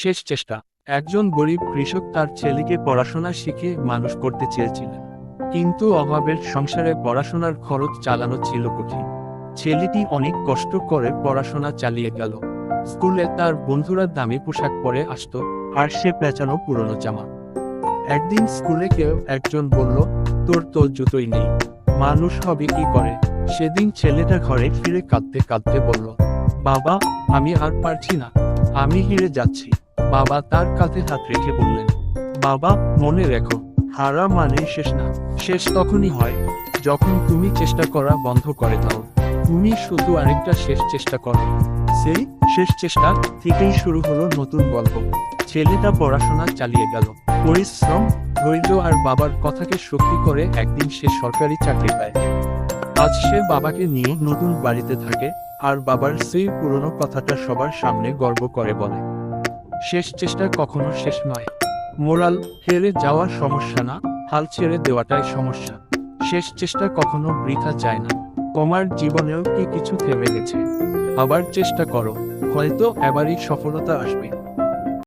শেষ চেষ্টা। একজন গরিব কৃষক তার ছেলেকে পড়াশোনা শিখে মানুষ করতে চেয়েছিলেন, কিন্তু অভাবের সংসারে পড়াশোনার খরচ চালানো ছিল কঠিন। ছেলেটি অনেক কষ্ট করে পড়াশোনা চালিয়ে গেল। স্কুলে তার বন্ধুরা দামি পোশাক পরে আসতো, আর সে পেঁচানো পুরনো জামা। একদিন স্কুলে কেউ একজন বলল, তোর তো জুতোই নেই, মানুষ হবে কি করে? সেদিন ছেলেটা ঘরে ফিরে কাঁদতে কাঁদতে বলল, বাবা, আমি আর পারছি না, আমি হেরে যাচ্ছি। বাবা তার কাঁধে হাত রেখে বললেন, বাবা, মনে রেখো, হারা মানে শেষ না। শেষ তখনই হয় যখন তুমি চেষ্টা করা বন্ধ করে দাও। তুমি শুধু আরেকটা শেষ চেষ্টা করো। সেই শেষ চেষ্টা থেকেই শুরু হলো নতুন গল্প। ছেলেটা পড়াশোনা চালিয়ে গেল, পরিশ্রম, ধৈর্য আর বাবার কথাকে শক্তি করে একদিন সে সরকারি চাকরি পায়। আজ সে বাবাকে নিয়ে নতুন বাড়িতে থাকে, আর বাবার সেই পুরনো কথাটা সবার সামনে গর্ব করে বলে। শেষ চেষ্টা কখনো শেষ নয়। মোরাল: হেরে যাওয়া সমস্যা না, হাল ছেড়ে দেওয়াটাই সমস্যা। শেষ চেষ্টা কখনো বৃথা যায় না। তোমার জীবনেও কি কিছু থেমে গেছে? আবার চেষ্টা করো, হয়তো এবারই সফলতা আসবে।